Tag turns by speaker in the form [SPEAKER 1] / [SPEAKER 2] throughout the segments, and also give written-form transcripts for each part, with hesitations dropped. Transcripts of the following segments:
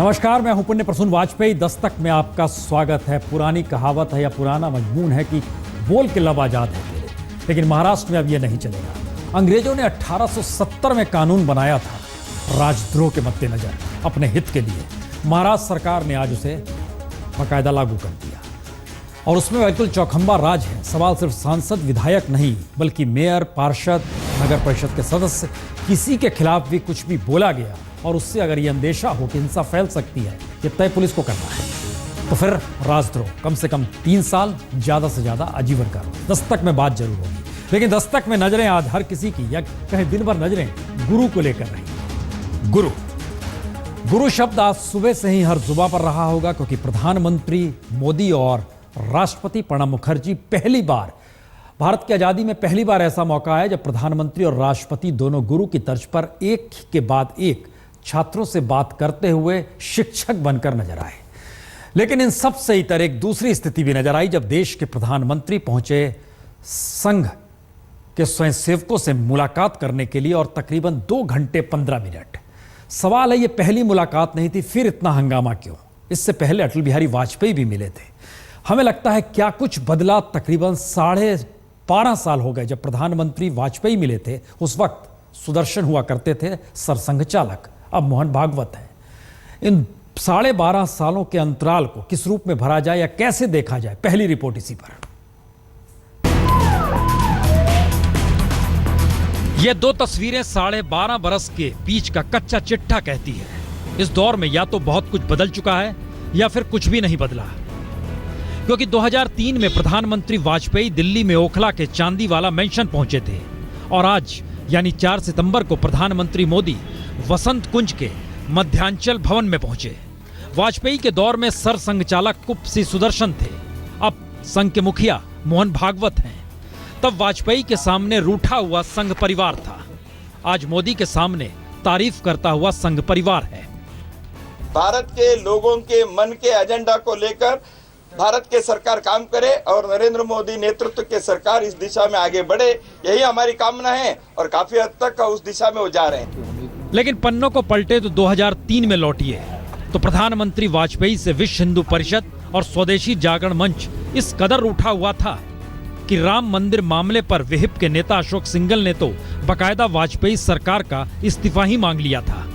[SPEAKER 1] नमस्कार, मैं हूं पुण्य प्रसून वाजपेयी। दस्तक में आपका स्वागत है। पुरानी कहावत है या पुराना मजमून है कि बोल के लब आजाद है तेरे, लेकिन महाराष्ट्र में अब यह नहीं चलेगा। अंग्रेजों ने 1870 में कानून बनाया था राजद्रोह के मद्देनजर अपने हित के लिए। महाराष्ट्र सरकार ने आज उसे बाकायदा लागू कर दिया और उसमें बिल्कुल चौखंबा राज है। सवाल सिर्फ सांसद विधायक नहीं, बल्कि मेयर, पार्षद, नगर परिषद के सदस्य, किसी के खिलाफ भी कुछ भी बोला गया और उससे अगर ये अंदेशा हो कि हिंसा फैल सकती है, ये तय पुलिस को करना है। तो फिर राजद्रोह कम से कम 3 साल, ज्यादा से ज्यादा आजीवन कारावास। दस्तक में बात जरूर होगी, लेकिन दस्तक में नजरें आज हर किसी की, या कहीं दिन भर नजरें गुरु को लेकर रही। गुरु शब्द आज सुबह से ही हर जुबां पर रहा होगा, क्योंकि प्रधानमंत्री मोदी और राष्ट्रपति प्रणब मुखर्जी पहली बार, भारत की आजादी में पहली बार ऐसा मौका है जब प्रधानमंत्री और राष्ट्रपति दोनों गुरु की तर्ज पर एक के बाद एक छात्रों से बात करते हुए शिक्षक बनकर नजर आए। लेकिन इन सब से इतर एक दूसरी स्थिति भी नजर आई जब देश के प्रधानमंत्री पहुंचे संघ के स्वयंसेवकों से मुलाकात करने के लिए, और तकरीबन 2 घंटे 15 मिनट। सवाल है, ये पहली मुलाकात नहीं थी, फिर इतना हंगामा क्यों? इससे पहले अटल बिहारी वाजपेयी भी मिले थे। हमें लगता है क्या कुछ बदला? तकरीबन 12.5 साल हो गए जब प्रधानमंत्री वाजपेयी मिले थे। उस वक्त सुदर्शन हुआ करते थे सरसंघ चालक, अब मोहन भागवत हैं। इन 12.5 सालों के अंतराल को किस रूप में भरा जाए या कैसे देखा जाए, पहली रिपोर्ट इसी पर। ये 2 तस्वीरें 12.5 बरस के बीच का कच्चा चिट्ठा कहती है। इस दौर में या तो बहुत कुछ बदल चुका है या फिर कुछ भी नहीं बदला, क्योंकि 2003 में प्रधानमंत्री वाजपेयी दिल्ली में ओखला के चांदीवाला मेंशन पहुंचे थे और आज यानी 4 सितंबर को प्रधानमंत्री मोदी वसंत कुंज के मध्यांचल भवन में पहुंचे। वाजपेयी के दौर में सरसंघ चालक कुप्सी सुदर्शन थे, अब संघ के मुखिया मोहन भागवत हैं। तब वाजपेयी के सामने रूठा हुआ संघ परिवार था, आज मोदी के सामने तारीफ करता हुआ संघ परिवार है।
[SPEAKER 2] भारत के लोगों के मन के एजेंडा को लेकर भारत के सरकार काम करे और नरेंद्र मोदी नेतृत्व के सरकार इस दिशा में आगे बढ़े, यही हमारी कामना है और काफी हद तक उस दिशा में वो जा रहे हैं।
[SPEAKER 1] लेकिन पन्नों को पलटे तो 2003 में लौटिए तो प्रधानमंत्री वाजपेयी से विश्व हिंदू परिषद और स्वदेशी जागरण मंच इस कदर उठा हुआ था कि राम मंदिर मामले पर विहिप के नेता अशोक सिंघल ने तो बाकायदा वाजपेयी सरकार का इस्तीफा ही मांग लिया था।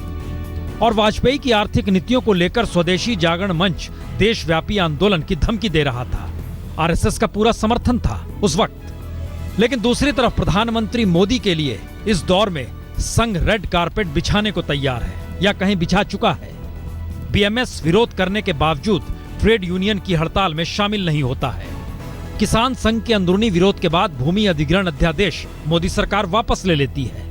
[SPEAKER 1] और वाजपेयी की आर्थिक नीतियों को लेकर स्वदेशी जागरण मंच देशव्यापी आंदोलन की धमकी दे रहा था। आरएसएस का पूरा समर्थन था उस वक्त। लेकिन दूसरी तरफ प्रधानमंत्री मोदी के लिए इस दौर में संघ रेड कारपेट बिछाने को तैयार है या कहीं बिछा चुका है। बीएमएस विरोध करने के बावजूद ट्रेड यूनियन की हड़ताल में शामिल नहीं होता है। किसान संघ के अंदरूनी विरोध के बाद भूमि अधिग्रहण अध्यादेश मोदी सरकार वापस ले लेती है।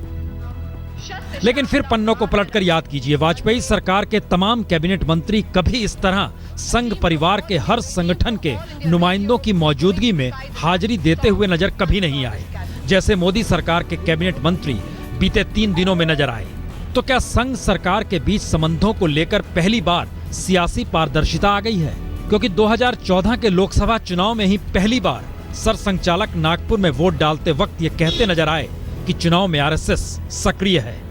[SPEAKER 1] लेकिन फिर पन्नों को पलटकर याद कीजिए, वाजपेयी सरकार के तमाम कैबिनेट मंत्री कभी इस तरह संघ परिवार के हर संगठन के नुमाइंदों की मौजूदगी में हाजिरी देते हुए नजर कभी नहीं आए, जैसे मोदी सरकार के कैबिनेट मंत्री बीते 3 दिनों में नजर आए। तो क्या संघ सरकार के बीच संबंधों को लेकर पहली बार सियासी पारदर्शिता आ गई है? क्योंकि 2014 के लोकसभा चुनाव में ही पहली बार सरसंघचालक नागपुर में वोट डालते वक्त ये कहते नजर आए कि चुनाव में आरएसएस सक्रिय है।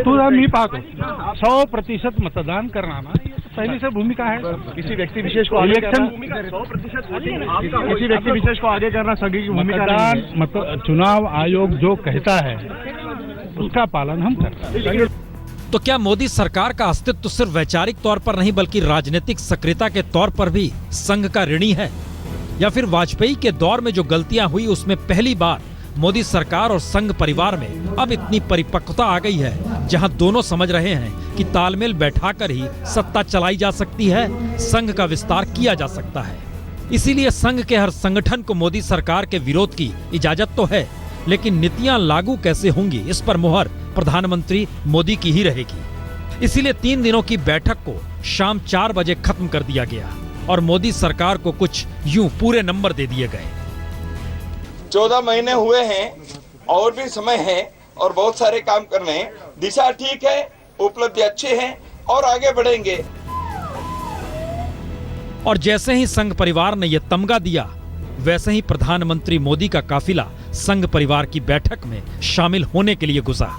[SPEAKER 3] तुझा मी पाहतो 100% मतदान करना ना पहले से भूमिका है।
[SPEAKER 4] किसी व्यक्ति विशेष को आगे करना, किसी व्यक्ति विशेष को आगे करना सभी की भूमिका नहीं है।
[SPEAKER 3] चुनाव आयोग जो कहता है उसका पालन हम करते हैं।
[SPEAKER 1] तो क्या मोदी सरकार का अस्तित्व सिर्फ वैचारिक तौर पर नहीं बल्कि राजनीतिक सक्रियता के तौर पर भी संघ का ऋणी है? या फिर वाजपेयी के दौर में जो गलतियां हुई उसमें पहली बार मोदी सरकार और संघ परिवार में अब इतनी परिपक्वता आ गई है जहां दोनों समझ रहे हैं कि तालमेल बैठाकर ही सत्ता चलाई जा सकती है, संघ का विस्तार किया जा सकता है। इसीलिए संघ के हर संगठन को मोदी सरकार के विरोध की इजाजत तो है, लेकिन नीतियां लागू कैसे होंगी इस पर मुहर प्रधानमंत्री मोदी की ही रहेगी। इसीलिए 3 दिनों की बैठक को शाम 4 बजे खत्म कर दिया गया और मोदी सरकार को कुछ यूं पूरे नंबर दे दिए गए।
[SPEAKER 2] 14 महीने हुए हैं और भी समय है और बहुत सारे काम करने हैं। दिशा ठीक है, उपलब्धि अच्छी है और आगे बढ़ेंगे।
[SPEAKER 1] और जैसे ही संघ परिवार ने यह तमगा दिया, वैसे ही प्रधानमंत्री मोदी का काफिला संघ परिवार की बैठक में शामिल होने के लिए घुसा।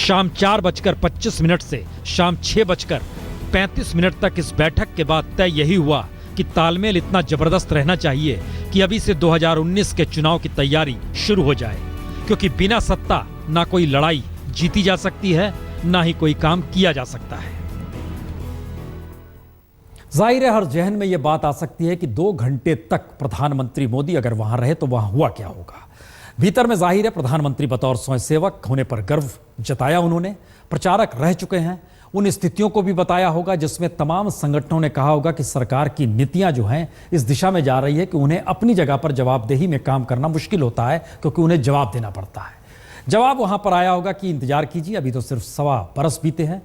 [SPEAKER 1] शाम 4:25 से शाम 6:35 तक इस बैठक के बाद तय यही हुआ कि तालमेल इतना जबरदस्त रहना चाहिए कि अभी से 2019 के चुनाव की तैयारी शुरू हो जाए, क्योंकि बिना सत्ता ना कोई लड़ाई जीती जा सकती है, ना ही कोई काम किया जा सकता है। जाहिर है हर जहन में यह बात आ सकती है कि 2 घंटे तक प्रधानमंत्री मोदी अगर वहां रहे तो वहां हुआ क्या होगा। भीतर में जाहिर है प्रधानमंत्री बतौर स्वयंसेवक होने पर गर्व जताया उन्होंने, प्रचारक रह चुके हैं, उन स्थितियों को भी बताया होगा जिसमें तमाम संगठनों ने कहा होगा कि सरकार की नीतियां जो हैं इस दिशा में जा रही है कि उन्हें अपनी जगह पर जवाबदेही में काम करना मुश्किल होता है, क्योंकि उन्हें जवाब देना पड़ता है। जवाब वहां पर आया होगा कि इंतजार कीजिए, अभी तो सिर्फ 1.25 बरस बीते हैं।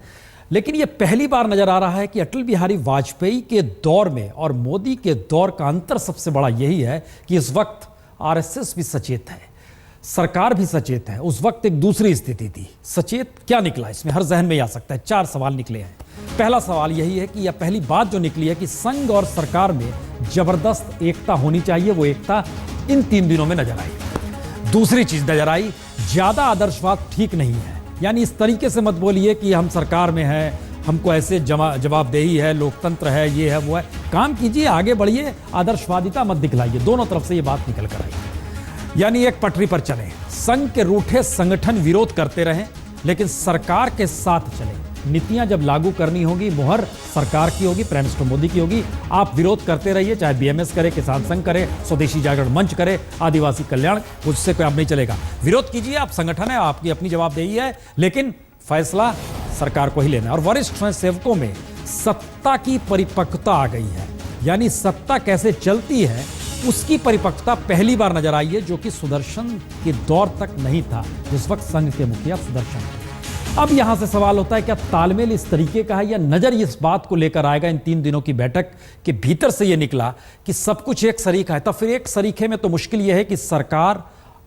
[SPEAKER 1] लेकिन यह पहली बार नजर आ रहा है कि अटल बिहारी वाजपेयी के दौर में और मोदी के दौर का अंतर सबसे बड़ा यही है कि इस वक्त आरएसएस भी सचेत है, सरकार भी सचेत है। उस वक्त एक दूसरी स्थिति थी। सचेत क्या निकला इसमें हर जहन में आ सकता है। 4 सवाल निकले हैं। पहला सवाल यही है कि यह पहली बात जो निकली है कि संघ और सरकार में जबरदस्त एकता होनी चाहिए, वो एकता इन 3 दिनों में नजर आई। दूसरी चीज नजर आई, ज्यादा आदर्शवाद ठीक नहीं है, यानी इस तरीके से मत बोलिए कि हम सरकार में हैं, हमको ऐसे जवाबदेही है, लोकतंत्र है, ये है वो है। काम कीजिए, आगे बढ़िए, आदर्शवादिता मत दिखलाइए। दोनों तरफ से ये बात निकल कर आई, यानी एक पटरी पर चले। संघ के रूठे संगठन विरोध करते रहें, लेकिन सरकार के साथ चले। नीतियां जब लागू करनी होगी, मुहर सरकार की होगी, प्राइम मिनिस्टर मोदी की होगी। आप विरोध करते रहिए, चाहे बीएमएस करे, किसान संघ करे, स्वदेशी जागरण मंच करे, आदिवासी कल्याण, उससे कोई अब नहीं चलेगा। विरोध कीजिए, आप संगठन है, आपकी अपनी जवाबदेही है, लेकिन फैसला सरकार को ही लेना है। और वरिष्ठ स्वयंसेवकों में सत्ता की परिपक्वता आ गई है, यानी सत्ता कैसे चलती है उसकी परिपक्वता पहली बार नजर आई है, जो कि सुदर्शन के दौर तक नहीं था, जिस वक्त संघ के मुखिया सुदर्शन थे। अब यहां से सवाल होता है, क्या तालमेल इस तरीके का है या नजर इस बात को लेकर आएगा। इन 3 दिनों की बैठक के भीतर से यह निकला कि सब कुछ एक सरीखा है, तब फिर एक सरीखे में तो मुश्किल यह है कि सरकार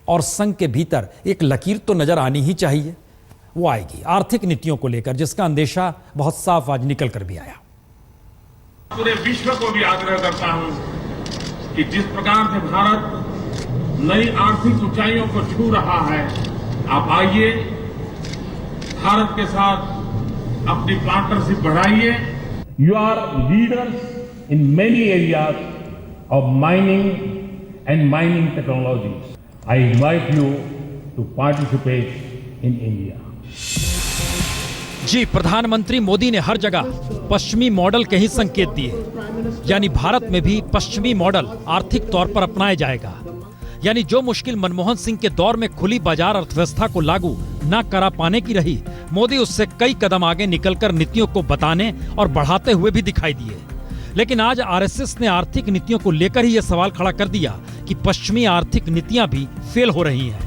[SPEAKER 1] और संघ के भीतर एक लकीर तो नजर आनी ही चाहिए। वो आएगी आर्थिक नीतियों को लेकर, जिसका अंदेशा बहुत साफ आज निकल कर भी आया।
[SPEAKER 5] पूरे विश्व को भी आग्रह करता हूं कि जिस प्रकार से भारत नई आर्थिक ऊंचाइयों को छू रहा है, आप आइए, भारत के साथ अपनी पार्टनरशिप बढ़ाइए। You are leaders in many areas of mining and mining technologies. I invite you to participate in India.
[SPEAKER 1] जी, प्रधानमंत्री मोदी ने हर जगह पश्चिमी मॉडल के ही संकेत दिए, यानी भारत में भी पश्चिमी मॉडल आर्थिक तौर पर अपनाया जाएगा। यानी जो मुश्किल मनमोहन सिंह के दौर में खुली बाजार अर्थव्यवस्था को लागू न करा पाने की रही, मोदी उससे कई कदम आगे निकलकर नीतियों को बताने और बढ़ाते हुए भी दिखाई दिए। लेकिन आज आरएसएस ने आर्थिक नीतियों को लेकर ही यह सवाल खड़ा कर दिया कि पश्चिमी आर्थिक नीतियां भी फेल हो रही हैं।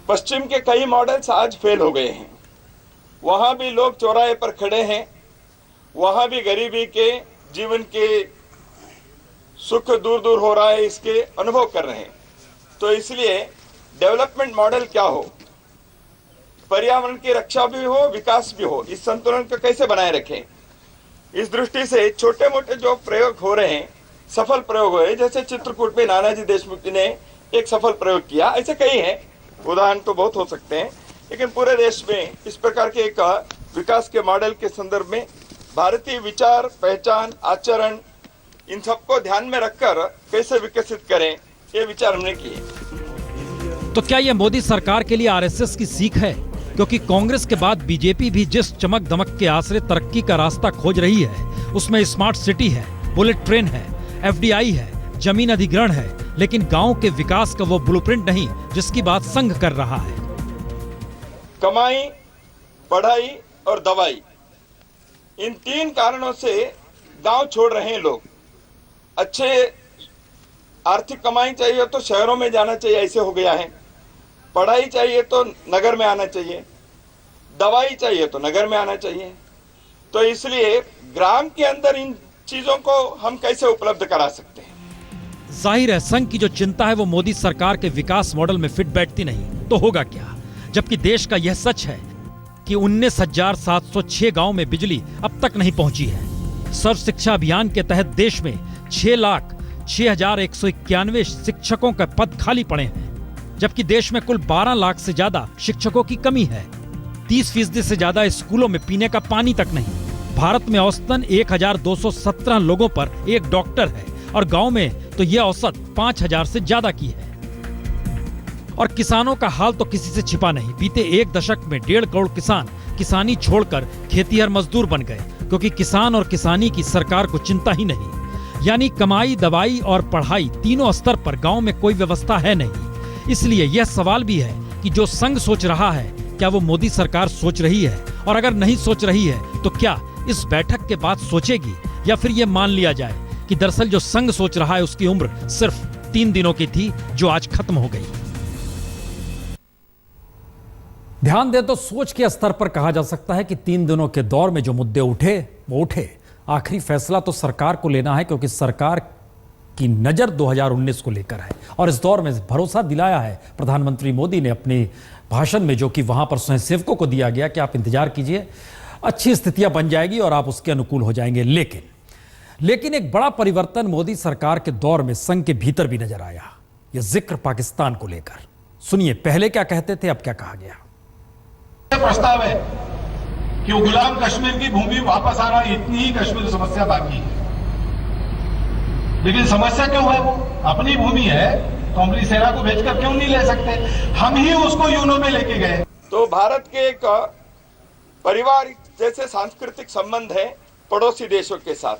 [SPEAKER 2] पश्चिम के कई मॉडल्स आज फेल हो गए हैं। वहां भी लोग चौराहे पर खड़े हैं, वहां भी गरीबी के जीवन के सुख दूर दूर हो रहा है, इसके अनुभव कर रहे हैं। तो इसलिए डेवलपमेंट मॉडल क्या हो, पर्यावरण की रक्षा भी हो, विकास भी हो, इस संतुलन को कैसे बनाए रखें, इस दृष्टि से छोटे मोटे जो प्रयोग हो रहे हैं, सफल प्रयोग हुए, जैसे चित्रकूट में नानाजी देशमुख जी ने एक सफल प्रयोग किया, ऐसे कई हैं, उदाहरण तो बहुत हो सकते हैं। लेकिन पूरे देश में इस प्रकार के एक विकास के मॉडल के संदर्भ में भारतीय विचार, पहचान, आचरण, इन सबको ध्यान में रखकर कैसे विकसित करें, ये विचार हमने किए।
[SPEAKER 1] तो क्या यह मोदी सरकार के लिए आरएसएस की सीख है? क्योंकि कांग्रेस के बाद बीजेपी भी जिस चमक दमक के आसरे तरक्की का रास्ता खोज रही है, उसमें स्मार्ट सिटी है, बुलेट ट्रेन है, एफडीआई है, जमीन अधिग्रहण है, लेकिन गांव के विकास का वो ब्लूप्रिंट नहीं जिसकी बात संघ कर रहा है।
[SPEAKER 2] कमाई, पढ़ाई और दवाई, इन 3 कारणों से गांव छोड़ रहे हैं लोग। अच्छे आर्थिक कमाई चाहिए तो शहरों में जाना चाहिए, ऐसे हो गया है। पढ़ाई चाहिए तो नगर में आना चाहिए, दवाई चाहिए तो नगर में आना चाहिए। तो इसलिए ग्राम के अंदर इन चीजों को हम कैसे उपलब्ध करा सकते हैं।
[SPEAKER 1] जाहिर है संघ की जो चिंता है वो मोदी सरकार के विकास मॉडल में फिट बैठती नहीं, तो होगा क्या? जबकि देश का यह सच है कि 19,706 गांव में बिजली अब तक नहीं पहुंची है। सर्व शिक्षा अभियान के तहत देश में 6,06,191 शिक्षकों का पद खाली पड़े हैं, जबकि देश में कुल 12 लाख से ज्यादा शिक्षकों की कमी है। 30% से ज्यादा स्कूलों में पीने का पानी तक नहीं। भारत में औसतन 1217 लोगों पर एक डॉक्टर है और गांव में तो यह औसत 5000 से ज्यादा की है। और किसानों का हाल तो किसी से छिपा नहीं। बीते एक दशक में 1.5 करोड़ किसान किसानी छोड़कर खेतीहर मजदूर बन गए, क्योंकि किसान और किसानी की सरकार को चिंता ही नहीं। यानी कमाई, दवाई और पढ़ाई तीनों स्तर पर गांव में कोई व्यवस्था है नहीं। इसलिए यह सवाल भी है कि जो संघ सोच रहा है, क्या वो मोदी सरकार सोच रही है? और अगर नहीं सोच रही है तो क्या इस बैठक के बाद सोचेगी, या फिर यह मान लिया जाए कि दरअसल जो संघ सोच रहा है उसकी उम्र सिर्फ 3 दिनों की थी, जो आज खत्म हो गई। ध्यान दें तो सोच के स्तर पर कहा जा सकता है कि 3 दिनों के दौर में जो मुद्दे उठे वो उठे। आखिरी फैसला तो सरकार को लेना है, क्योंकि सरकार की नजर 2019 को लेकर है। और इस दौर में भरोसा दिलाया है प्रधानमंत्री मोदी ने अपने भाषण में, जो कि वहां पर स्वयंसेवकों को दिया गया कि आप इंतजार कीजिए, अच्छी स्थितियां बन जाएगी और आप उसके अनुकूल हो जाएंगे। लेकिन एक बड़ा परिवर्तन मोदी सरकार के दौर में संघ के भीतर भी नजर आया। यह जिक्र पाकिस्तान को लेकर। सुनिए पहले क्या कहते थे, अब क्या कहा गया।
[SPEAKER 6] प्रस्ताव है कि वो गुलाम कश्मीर की भूमि वापस आना, इतनी ही कश्मीर समस्या बाकी है। लेकिन समस्या क्यों है? वो अपनी भूमि है तो अपनी सेना को भेजकर क्यों नहीं ले सकते? हम ही उसको यूनो में लेके गए।
[SPEAKER 2] तो भारत के एक परिवार जैसे सांस्कृतिक संबंध है पड़ोसी देशों के साथ।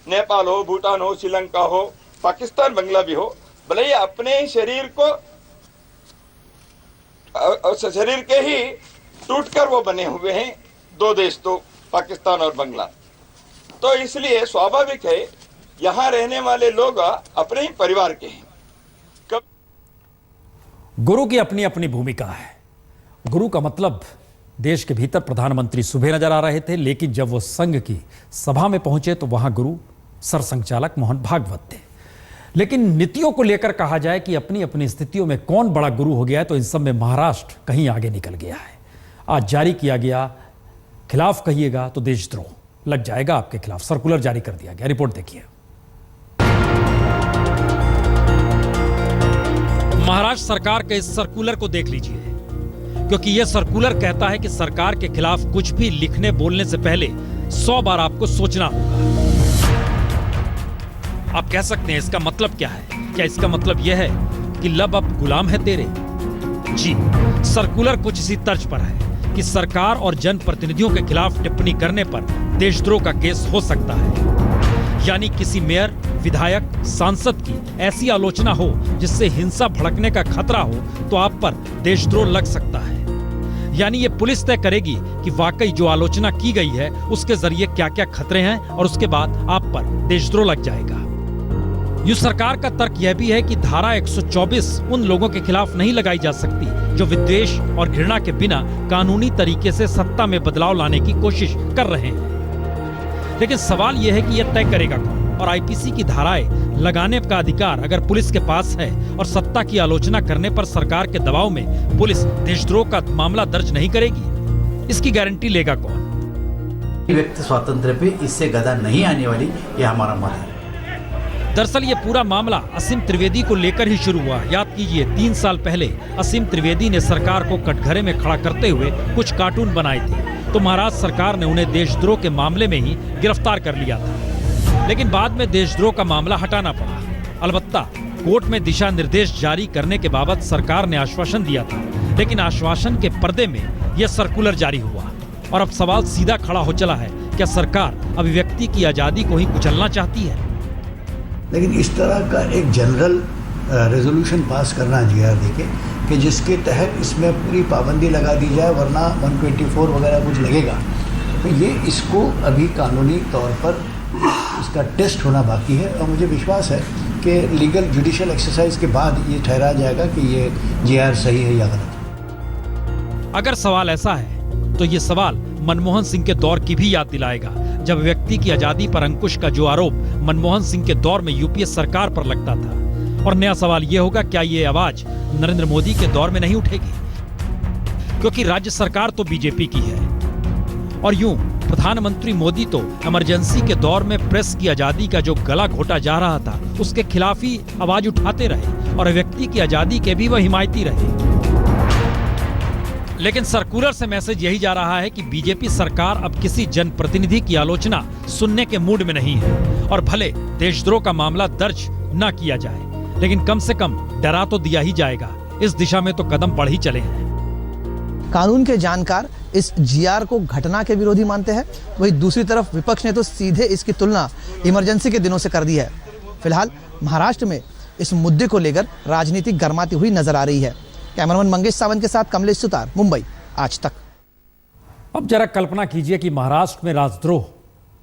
[SPEAKER 2] नेपाल हो, भूटान हो, श्रीलंका हो, पाकिस्तान, बांग्ला भी हो, भले ही अपने शरीर के ही टूटकर वो बने हुए हैं 2 देश, तो पाकिस्तान और बांग्ला। तो इसलिए स्वाभाविक है यहां रहने वाले लोग अपने ही परिवार के हैं।
[SPEAKER 1] गुरु की अपनी अपनी भूमिका है। गुरु का मतलब देश के भीतर प्रधानमंत्री सुबह नजर आ रहे थे, लेकिन जब वो संघ की सभा में पहुंचे तो वहां गुरु सरसंघचालक मोहन भागवत थे। लेकिन नीतियों को लेकर कहा जाए कि अपनी अपनी स्थितियों में कौन बड़ा गुरु हो गया है, तो इन सब में महाराष्ट्र कहीं आगे निकल गया है। आज जारी किया गया, खिलाफ कहिएगा तो देशद्रोह लग जाएगा आपके खिलाफ, सर्कुलर जारी कर दिया गया। रिपोर्ट देखिए। महाराष्ट्र सरकार के इस सर्कुलर को देख लीजिए, क्योंकि यह सर्कुलर कहता है कि सरकार के खिलाफ कुछ भी लिखने बोलने से पहले 100 बार आपको सोचना होगा। आप कह सकते हैं इसका मतलब क्या है? क्या इसका मतलब यह है कि लब अब गुलाम है तेरे? जी, सर्कुलर कुछ इसी तर्ज पर है कि सरकार और जनप्रतिनिधियों के खिलाफ टिप्पणी करने पर देशद्रोह का केस हो सकता है। यानी किसी मेयर, विधायक, सांसद की ऐसी आलोचना हो जिससे हिंसा भड़कने का खतरा हो तो आप पर देशद्रोह लग सकता है। यानी ये पुलिस तय करेगी कि वाकई जो आलोचना की गई है उसके जरिए क्या क्या खतरे हैं, और उसके बाद आप पर देशद्रोह लग जाएगा। यूं सरकार का तर्क यह भी है कि धारा 124 उन लोगों के खिलाफ नहीं लगाई जा सकती जो विद्वेष और घृणा के बिना कानूनी तरीके से सत्ता में बदलाव लाने की कोशिश कर रहे हैं। लेकिन सवाल यह है कि यह तय करेगा कौन? और आईपीसी की धाराएं लगाने का अधिकार अगर पुलिस के पास है और सत्ता की आलोचना करने पर सरकार के दबाव में पुलिस देशद्रोह का मामला दर्ज नहीं करेगी, इसकी गारंटी लेगा कौन?
[SPEAKER 7] व्यक्ति स्वातंत्र्य पे इससे गदा नहीं आने वाली, यह हमारा मत है।
[SPEAKER 1] दरअसल ये पूरा मामला असीम त्रिवेदी को लेकर ही शुरू हुआ। याद कीजिए 3 साल पहले असीम त्रिवेदी ने सरकार को कटघरे में खड़ा करते हुए कुछ कार्टून बनाए थे, तो महाराष्ट्र सरकार ने उन्हें देशद्रोह के मामले में ही गिरफ्तार कर लिया था। लेकिन बाद में देशद्रोह का मामला हटाना पड़ा। अलबत्ता कोर्ट में दिशा निर्देश जारी करने के बाबत सरकार ने आश्वासन दिया था, लेकिन आश्वासन के पर्दे में यह सर्कुलर जारी हुआ। और अब सवाल सीधा खड़ा हो चला है, क्या सरकार अभिव्यक्ति की आजादी को ही कुचलना चाहती है?
[SPEAKER 8] लेकिन इस तरह का एक जनरल रेजोल्यूशन पास करना जीआरडी के कि जिसके तहत इसमें पूरी पाबंदी लगा दी जाए, वरना 124 वगैरह कुछ लगेगा, तो ये इसको अभी कानूनी तौर पर इसका टेस्ट होना बाकी है। और मुझे विश्वास है कि लीगल जुडिशियल एक्सरसाइज के बाद ये ठहरा जाएगा कि ये जीआर सही है या गलत।
[SPEAKER 1] अगर सवाल ऐसा है तो ये सवाल मनमोहन सिंह के दौर की भी याद दिलाएगा, जब व्यक्ति की आजादी पर अंकुश का जो आरोप मनमोहन सिंह के दौर में यूपीए सरकार पर लगता था। और नया सवाल यह होगा, क्या ये आवाज नरेंद्र मोदी के दौर में नहीं उठेगी? क्योंकि राज्य सरकार तो बीजेपी की है, और यूं प्रधानमंत्री मोदी तो इमरजेंसी के दौर में प्रेस की आजादी का जो गला घोटा जा रहा था उसके खिलाफ ही आवाज उठाते रहे, और व्यक्ति की आजादी के भी वह हिमायती रहे। लेकिन सर्कुलर से मैसेज यही जा रहा है कि बीजेपी सरकार अब किसी जनप्रतिनिधि की आलोचना सुनने के मूड में नहीं है और भले देशद्रोह का मामला दर्ज न किया जाए, लेकिन कम से कम डरा तो दिया ही जाएगा। इस दिशा में तो कदम बढ़ ही चले हैं।
[SPEAKER 9] कानून के जानकार इस जीआर को घटना के विरोधी मानते हैं, वहीं दूसरी तरफ विपक्ष ने तो सीधे इसकी तुलना इमरजेंसी के दिनों से कर दी है। फिलहाल महाराष्ट्र में इस मुद्दे को लेकर राजनीति गर्माती हुई नजर आ रही है। कैमरामैन मंगेश सावंत के साथ कमलेश सुतार, मुंबई, आज तक।
[SPEAKER 1] अब जरा कल्पना कीजिए कि महाराष्ट्र में राजद्रोह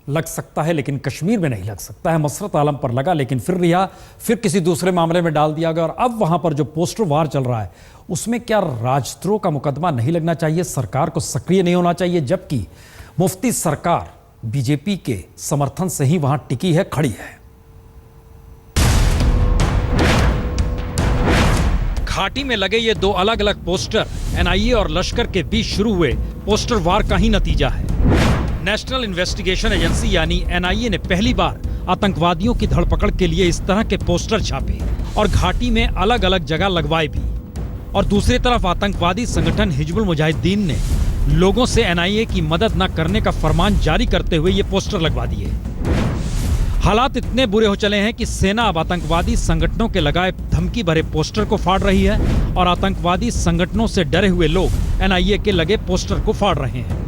[SPEAKER 1] लग सकता है लेकिन कश्मीर में नहीं लग सकता है। मसरत आलम पर लगा लेकिन फिर रिहा, फिर किसी दूसरे मामले में डाल दिया गया और अब वहां पर जो पोस्टर वार चल रहा है उसमें क्या राजद्रोह का मुकदमा नहीं लगना चाहिए? सरकार को सक्रिय नहीं होना चाहिए? जबकि मुफ्ती सरकार बीजेपी के समर्थन से ही वहां टिकी है, खड़ी है। घाटी में लगे ये दो अलग अलग पोस्टर एनआईए और लश्कर के बीच शुरू हुए पोस्टर वार का ही नतीजा है। नेशनल इन्वेस्टिगेशन एजेंसी यानी एनआईए ने पहली बार आतंकवादियों की धरपकड़ के लिए इस तरह के पोस्टर छापे और घाटी में अलग अलग जगह लगवाए भी। और दूसरी तरफ आतंकवादी संगठन हिजबुल मुजाहिदीन ने लोगों से एनआईए की मदद न करने का फरमान जारी करते हुए ये पोस्टर लगवा दिए। हालात इतने बुरे हो चले हैं कि सेना अब आतंकवादी संगठनों के लगाए धमकी भरे पोस्टर को फाड़ रही है और आतंकवादी संगठनों से डरे हुए लोग एनआईए के लगे पोस्टर को फाड़ रहे हैं।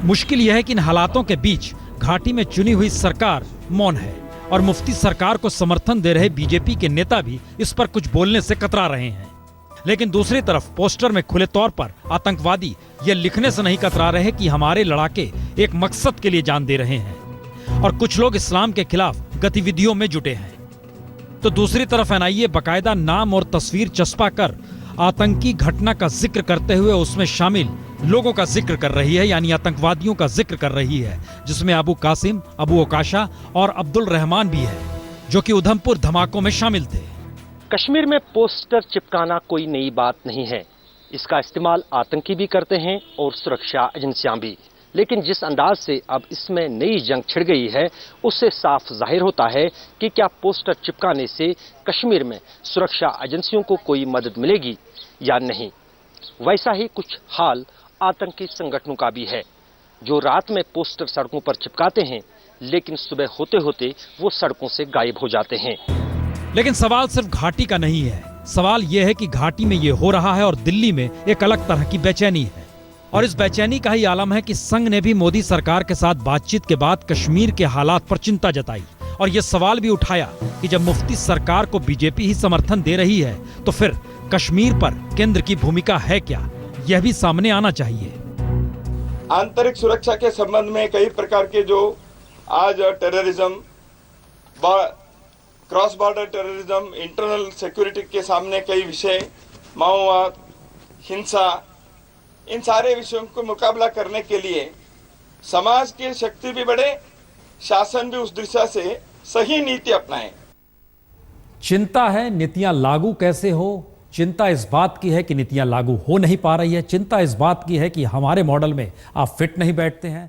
[SPEAKER 1] मुश्किल यह है कि इन हालातों के बीच घाटी में चुनी हुई सरकार मौन है और मुफ्ती सरकार को समर्थन दे रहे बीजेपी के नेता भी इस पर कुछ बोलने से कतरा रहे हैं। लेकिन दूसरी तरफ पोस्टर में खुले तौर पर आतंकवादी ये लिखने से नहीं कतरा रहे कि हमारे लड़ाके एक मकसद के लिए जान दे रहे हैं और कुछ लोग इस्लाम के खिलाफ गतिविधियों में जुटे हैं। तो दूसरी तरफ एनआईए बाकायदा नाम और तस्वीर चस्पा कर आतंकी घटना का जिक्र करते हुए उसमें शामिल लोगों का जिक्र कर रही है, यानी आतंकवादियों का जिक्र कर रही है, जिसमें अबू कासिम, अबू ओकाशा और अब्दुल रहमान भी है, जो कि उधमपुर धमाकों में शामिल थे।
[SPEAKER 10] कश्मीर में पोस्टर चिपकाना कोई नई बात नहीं है। इसका इस्तेमाल आतंकी भी करते हैं और सुरक्षा एजेंसियां भी। लेकिन जिस अंदाज से अब इसमें नई जंग छिड़ गई है, उससे साफ जाहिर होता है कि क्या पोस्टर चिपकाने से कश्मीर में सुरक्षा एजेंसियों को कोई मदद मिलेगी या नहीं। वैसा ही कुछ हाल आतंकी संगठनों का भी है, जो रात में पोस्टर सड़कों पर चिपकाते हैं, लेकिन सुबह होते होते वो सड़कों से गायब हो जाते हैं।
[SPEAKER 1] लेकिन सवाल सिर्फ घाटी का नहीं है। सवाल यह है कि घाटी में ये हो रहा है और दिल्ली में एक अलग तरह की बेचैनी है। और इस बेचैनी का ही आलम है कि संघ ने भी मोदी सरकार के साथ बातचीत के बाद कश्मीर के हालात पर चिंता जताई और ये सवाल भी उठाया कि जब मुफ्ती सरकार को बीजेपी ही समर्थन दे रही है तो फिर कश्मीर पर केंद्र की भूमिका है क्या, यह भी सामने आना चाहिए।
[SPEAKER 2] आंतरिक सुरक्षा के संबंध में कई प्रकार के जो आज terrorism, cross border terrorism, internal security के सामने कई विषय, माओवाद, हिंसा, इन सारे विषयों को मुकाबला करने के लिए समाज की शक्ति भी बढ़े, शासन भी उस दिशा से सही नीति अपनाए।
[SPEAKER 1] चिंता है नीतियां लागू कैसे हो। चिंता इस बात की है कि नीतियां लागू हो नहीं पा रही है। चिंता इस बात की है कि हमारे मॉडल में आप फिट नहीं बैठते हैं।